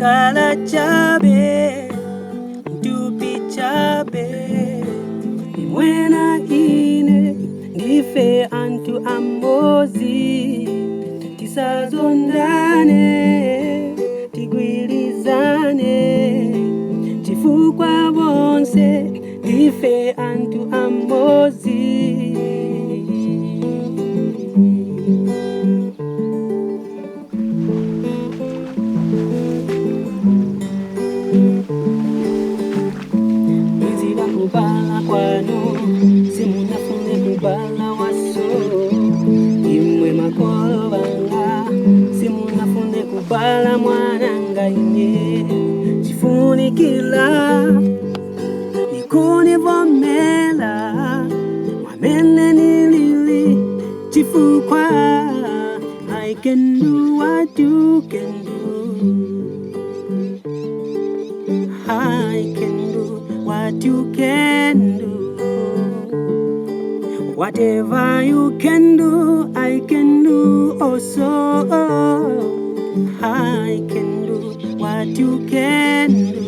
kala chabe, tupi chabe. Mwena ine, ndife antu amozi. Tisazondane, tigwilizane. Chifukwa bonse, ndife antu amozi. Kubala kwanu, simunafune kubala waso. Imwe makolo banga, simunafune kubala mwananga ine. Chifunikila, nikuni vomela, wamene nilili. Chifukwa, I can do what you can do. I can do what you can do. Whatever you can do, I can do also. I can do what you can do.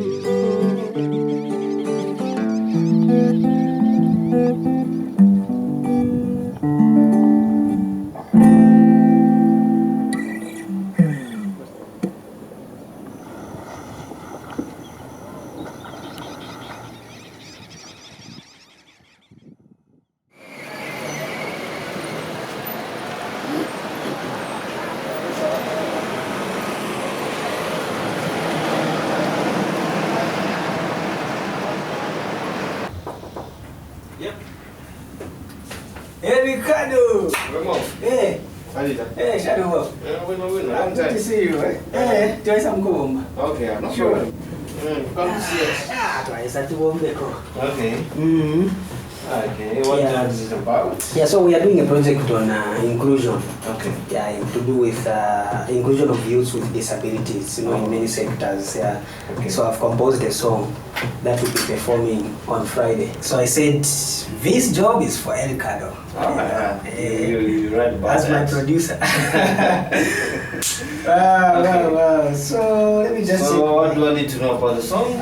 Hey, Ricardo! Hey! Hey, Shadow! I'm good to see you. Hey, try some comb. Okay, I'm not Sure. Come to see us. Try some comb. Okay. Okay, what is it about? Yeah, so we are doing a project on inclusion. Okay. Yeah, to do with inclusion of youths with disabilities, in many sectors. Yeah. Okay. So I've composed a song that will be performing on Friday. So I said, this job is for Ricardo. Oh, you right about That's that. my producer. Wow. So let me just. So what do I need to know about the song?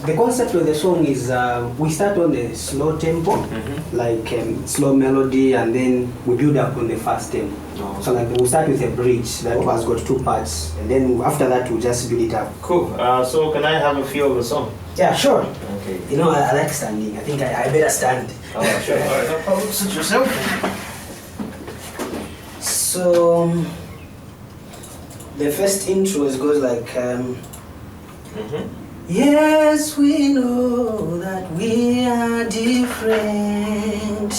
The concept of the song is we start on a slow tempo, like slow melody, and then we build up on the fast tempo. Oh. So like we'll start with a bridge that has got 2 parts, and then after that we'll just build it up. Cool. So can I have a feel of the song? Yeah, sure. Okay. You know, I like standing. I think I better stand. Oh, sure. All right, no problem. Sit yourself. So the first intro goes like. Yes, we know that we are different,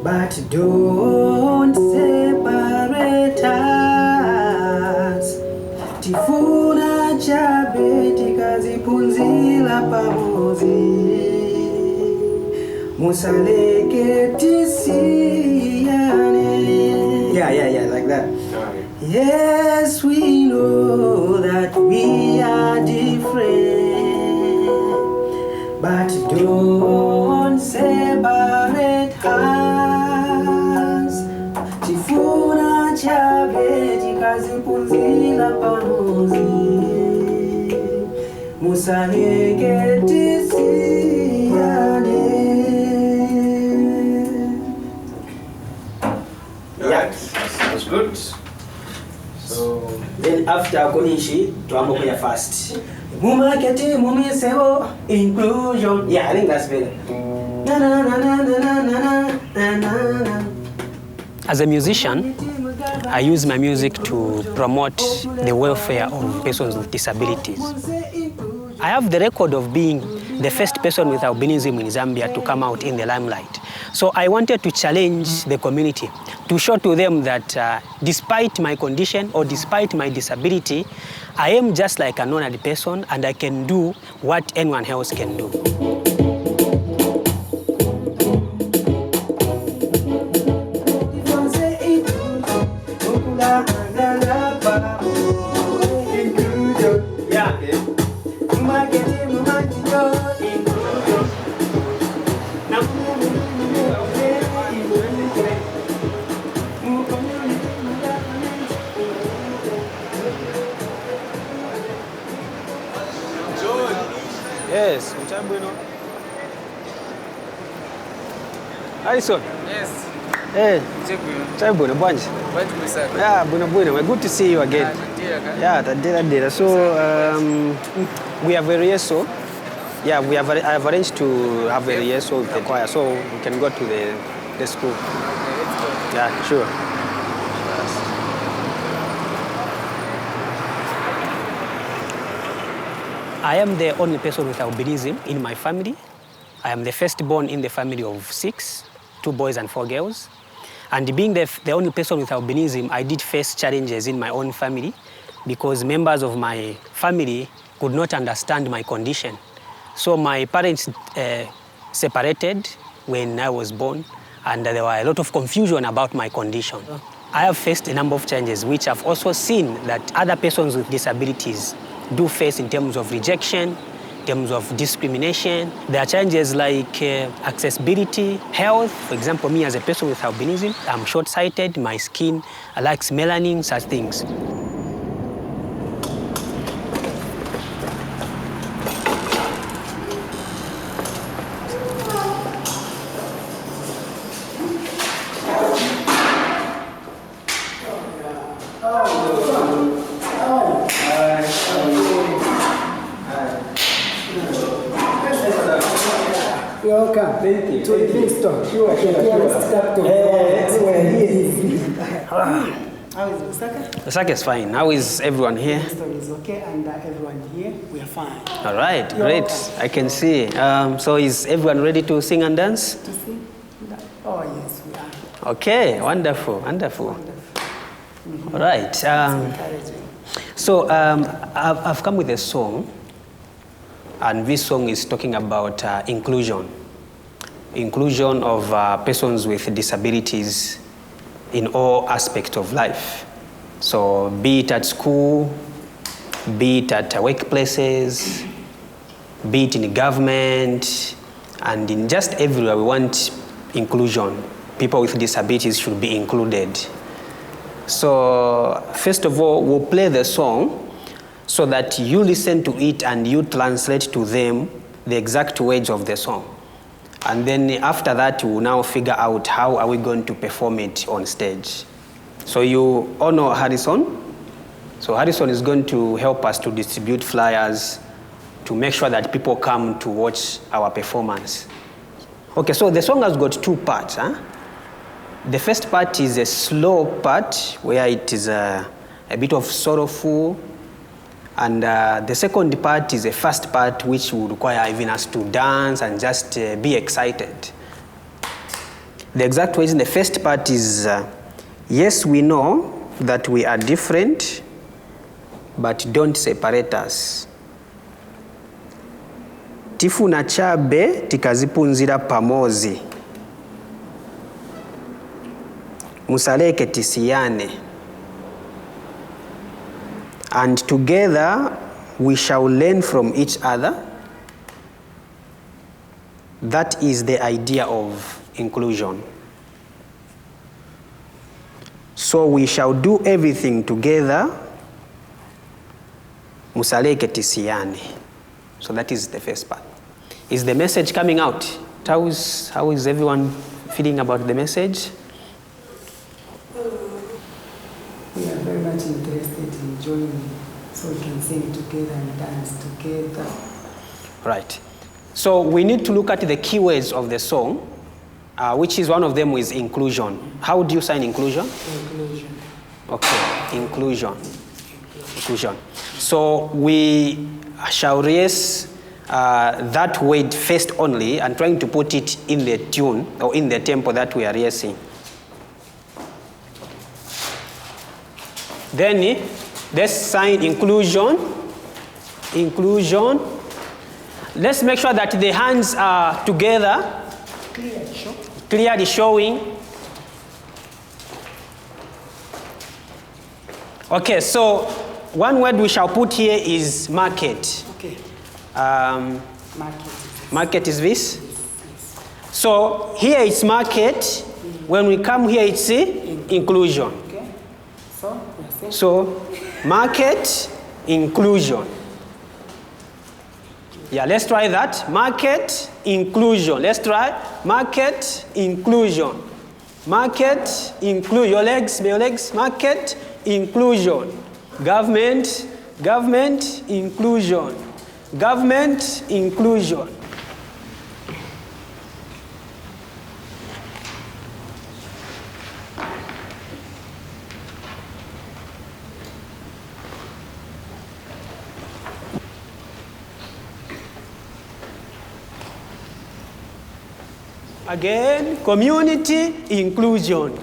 but don't separate us. Tifuna chabe tikazipunzila pamozi. Musaleke tisiyane. Yeah, like that. Okay. Yes, we know that we are different, but don't separate us. Tifuna chabe tikazipunzila pamozi. Musaleke tisiyane. Yeah, that's good. So then after Konishi, tuambo kwenye fast. Mumaketi mumisebo inclusion. Yeah, I think that's better. As a musician, I use my music to promote the welfare of persons with disabilities. I have the record of being the first person with albinism in Zambia to come out in the limelight. So I wanted to challenge the community, to show to them that despite my condition or despite my disability, I am just like an honored person and I can do what anyone else can do. Harrison. Yes. Hey. Chai buna bunch. Yeah, buna. We're good to see you again. Yeah, that. So we have a rehearsal. Yeah, I have arranged to have a rehearsal with the choir, so we can go to the school. Okay, let's go. Yeah, sure. I am the only person with albinism in my family. I am the firstborn in the family of 6, 2 boys and 4 girls. And being the only person with albinism, I did face challenges in my own family because members of my family could not understand my condition. So my parents separated when I was born, and there were a lot of confusion about my condition. I have faced a number of challenges which I've also seen that other persons with disabilities do face in terms of rejection, in terms of discrimination. There are challenges like accessibility, health. For example, me as a person with albinism, I'm short-sighted, my skin lacks melanin, such things. Welcome. Thank you. To the big store. Sure. How is Osaka? Osaka is fine. How is everyone here? The store is okay, and everyone here, we are fine. All right, great. I can see. So is everyone ready to sing and dance? To sing? Oh, yes, we are. Okay, wonderful. Mm-hmm. All right. So I've come with a song, and this song is talking about inclusion of persons with disabilities in all aspects of life. So be it at school, be it at workplaces, be it in government, and in just everywhere we want inclusion. People with disabilities should be included. So first of all, we'll play the song so that you listen to it and you translate to them the exact words of the song. And then after that, we'll now figure out how are we going to perform it on stage. So you all know Harrison. So Harrison is going to help us to distribute flyers to make sure that people come to watch our performance. Okay, so the song has got 2 parts. The first part is a slow part where it is a bit of sorrowful. And the second part is a fast part which will require even us to dance and just be excited. The exact words in the first part is, yes, we know that we are different, but don't separate us. Tifuna chabe tikazipunzira pamozi. Musaleke tisiyane. And together we shall learn from each other. That is the idea of inclusion. So we shall do everything together. Musaleke tisiyane. So that is the first part. Is the message coming out? How is everyone feeling about the message? We are very much interested in joining so we can sing together and dance together. Right. So we need to look at the keywords of the song, which is one of them is inclusion. How do you sign inclusion? Inclusion. Okay, inclusion. So we shall raise that word first only and trying to put it in the tune or in the tempo that we are raising. Then let's sign inclusion. Let's make sure that the hands are together, clearly showing. Okay, so one word we shall put here is market. Okay. Market is this. So here it's market. When we come here, it's inclusion. Okay. So market, inclusion. Yeah, let's try that. Market inclusion. Let's try market inclusion. Market inclusion. Your legs. Market inclusion. Government inclusion. Government inclusion. Again, community inclusion,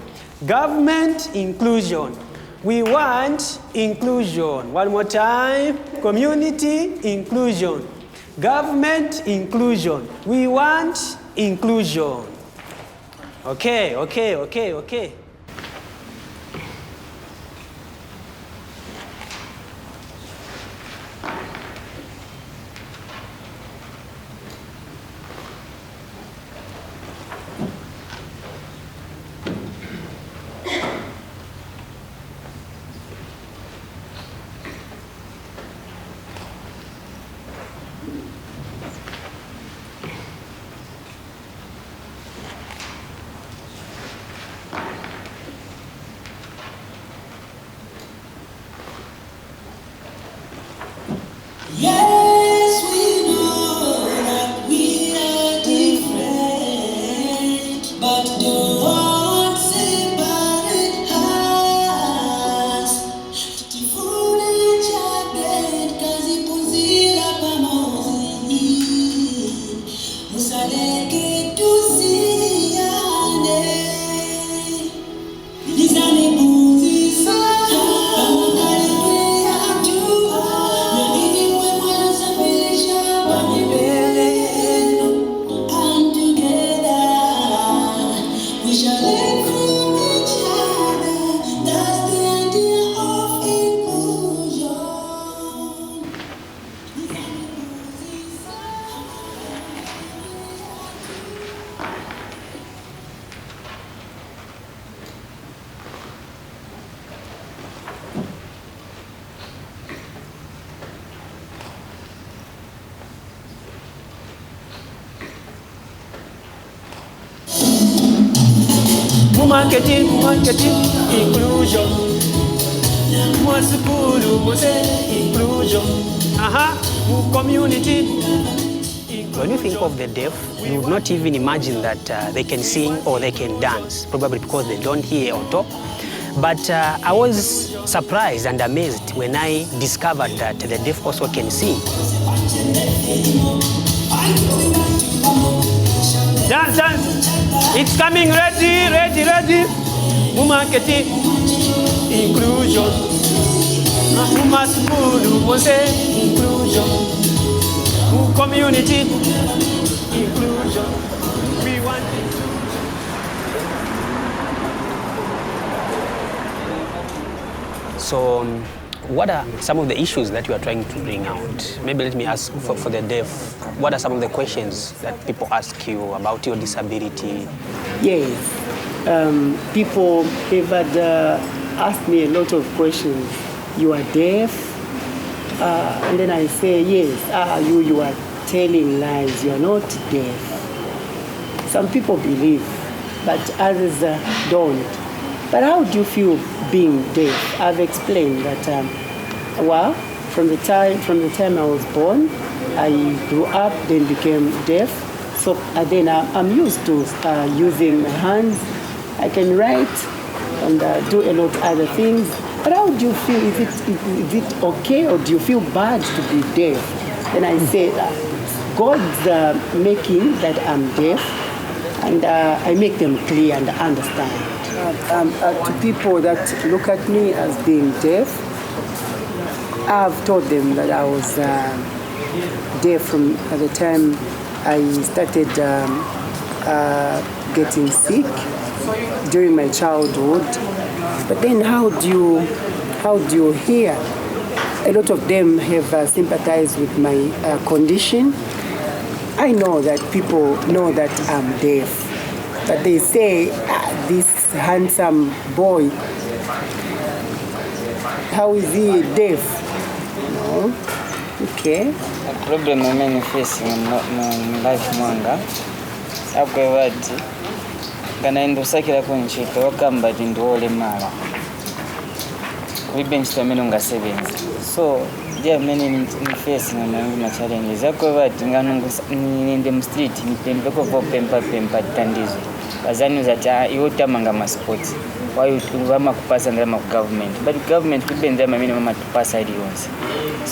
government inclusion. We want inclusion. One more time, community inclusion, government inclusion. We want inclusion. Okay. Yes, we know that we are different, but don't separate us. Tutifune chabe kazi puzila pamoja, musaleke tusiane. Nizani puzisa, pamoja yetu. Marketing inclusion. Mwasukulu mose inclusion. Community. When you think of the deaf, you would not even imagine that they can sing or they can dance, probably because they don't hear on top. But I was surprised and amazed when I discovered that the deaf also can sing. Dance. It's coming, ready. Marketing inclusion. Masukulu mose inclusion. Community inclusion. We want inclusion. So, what are some of the issues that you are trying to bring out? Maybe let me ask for the deaf, what are some of the questions that people ask you about your disability? Yes, people have asked me a lot of questions. You are deaf? And then I say, yes. You are telling lies. You are not deaf. Some people believe, but others don't. But how do you feel being deaf? I've explained that, from the time I was born, I grew up, then became deaf. So then I'm used to using my hands. I can write and do a lot of other things. But how do you feel? Is it okay, or do you feel bad to be deaf? Then I say, God's making that I'm deaf, and I make them clear and understand. To people that look at me as being deaf, I've told them that I was deaf from the time I started getting sick during my childhood. But then how do you hear? A lot of them have sympathized with my condition. I know that people know that I'm deaf, but they say, this handsome boy, how is he deaf? No. Okay. Problem many facing mu life mwanga akwevati kana ndosakira kunchito wakamba ati ndiwolemala kuibe ntchito amene ungasebenza so ndi amene ni facing ma challenges akwevati ngano ninde mu street nipembeko pempa tandizo bazani zati iwo tamanga ma sports wayo tuvama kupasa ndama ku government but government kubenza mamene mama tupasa iliyonse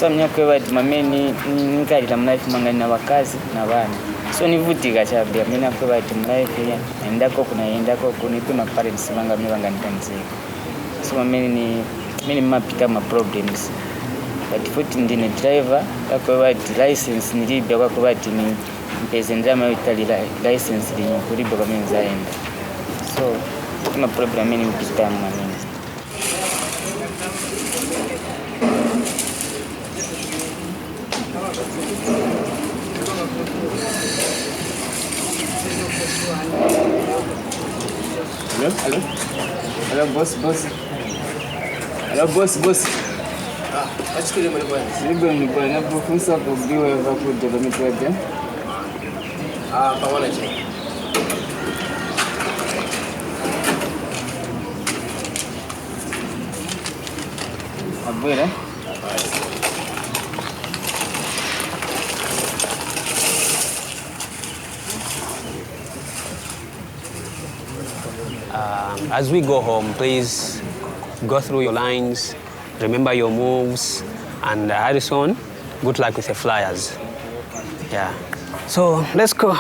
so mnyakwevati mamene nikalira mu life mwanga na wakazi na bana so nivutika chabe amene akwevati mu life ya endako kunipima parents banga mimi banganitanzika so mamene ni mapita ma problems but futhi ndine driver akwevati license nilibe akwevati ni mpeze ndama itali license linyo kulibe kwa mimi zaenda so kuna problem mimi mpita mamene. Hello, boss. Hello, boss. Acho que ele vai embora. Sigo bwana na profesa kubiwa hapa kuja kwa mitwaje. Pamoja cheki. Abwera. As we go home, please go through your lines, remember your moves, and Harrison, good luck with the flyers. Yeah. So let's go.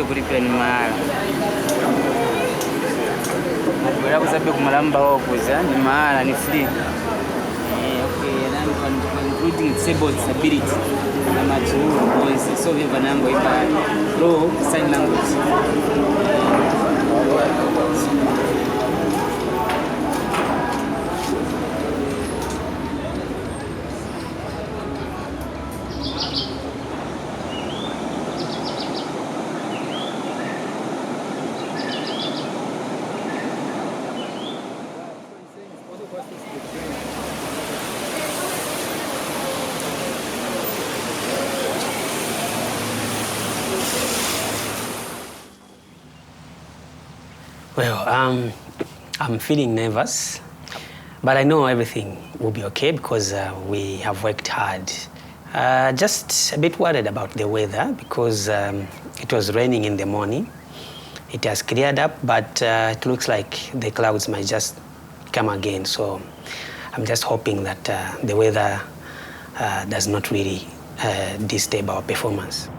Kulipa ni mahala. Nakwenda kusabe kumalamba okuza ni mahala ni free. Okay, and including disabled disability. Na machuru voice so viva nambo iba low sign language. Well, I'm feeling nervous, but I know everything will be okay because we have worked hard. Just a bit worried about the weather because it was raining in the morning. It has cleared up, but it looks like the clouds might just come again. So I'm just hoping that the weather does not really disturb our performance.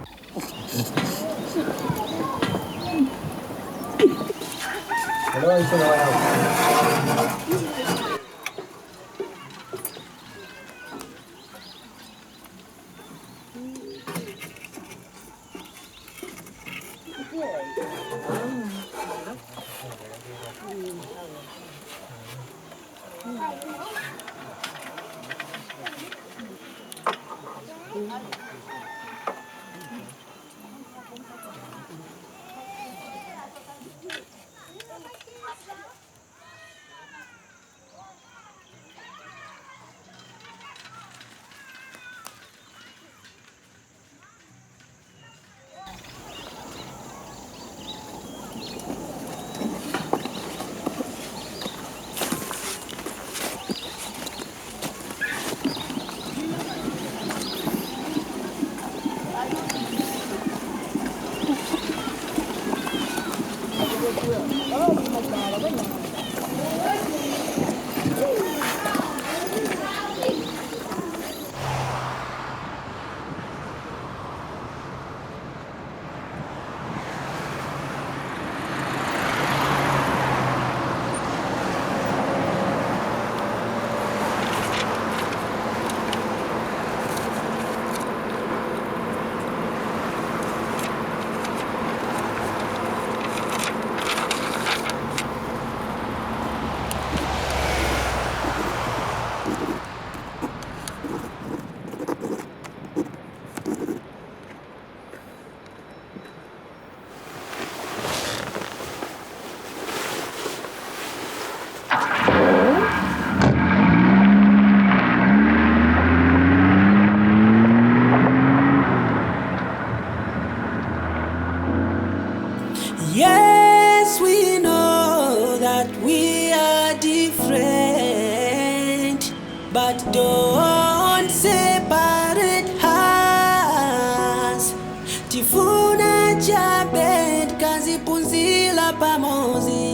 pamozi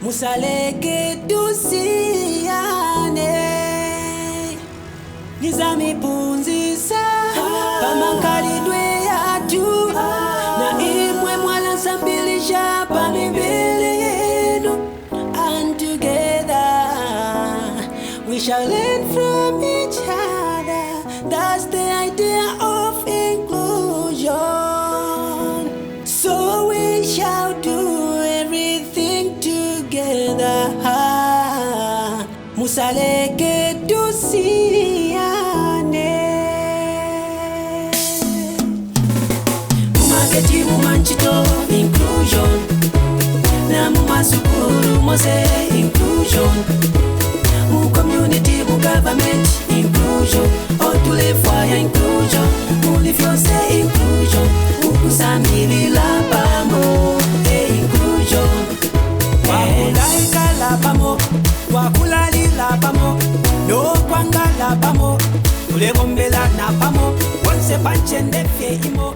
musaleke tusiane nizamipunzisa pamakalidwe yatu na imwe mwalansambilisha pamibili yenu and together we shall learn from each other. That's the idea of inclusion. So we shall do everything together. Musaleke tusiane. Mumaketi mumanchito inclusion. Na mumasukuru mose inclusion. Mu community, mu government inclusion. All to live for inclusion. Mu live your say inclusion. Mu kusamili la pamo inclusion. Wakulaika la pamo, wakulali la pamo, no kwanga la pamo, ulegombela na pamo, once panchende fie imo.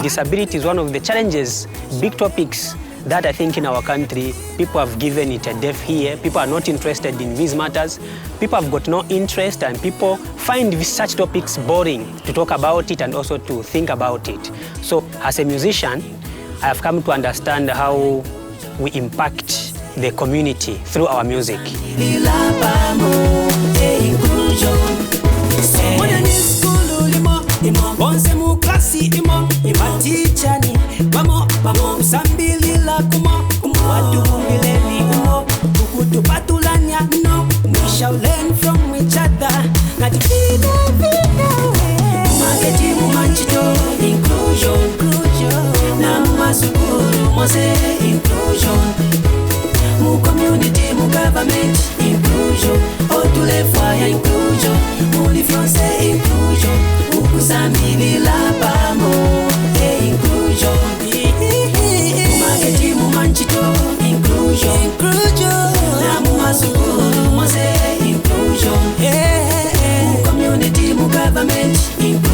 Disability is one of the challenges, big topics that I think in our country, people have given it a deaf ear. People are not interested in these matters. People have got no interest and people find such topics boring to talk about it and also to think about it. So as a musician, I have come to understand how we impact the community through our music. Bonse mukasi imo imatichani mamo usambili la kumo watu mileni umo ukutupatulanya no we shall learn from each other na tipina mageti mumanchito inclusion na mumasukuru mose inclusion mu community mu government inclusion all to live for inclusion mu live your say inclusion Samili la pamo inclusion. Mageti mumanchito inclusion. Na mumasukuru mose inclusion. Mu community mu government inclusion.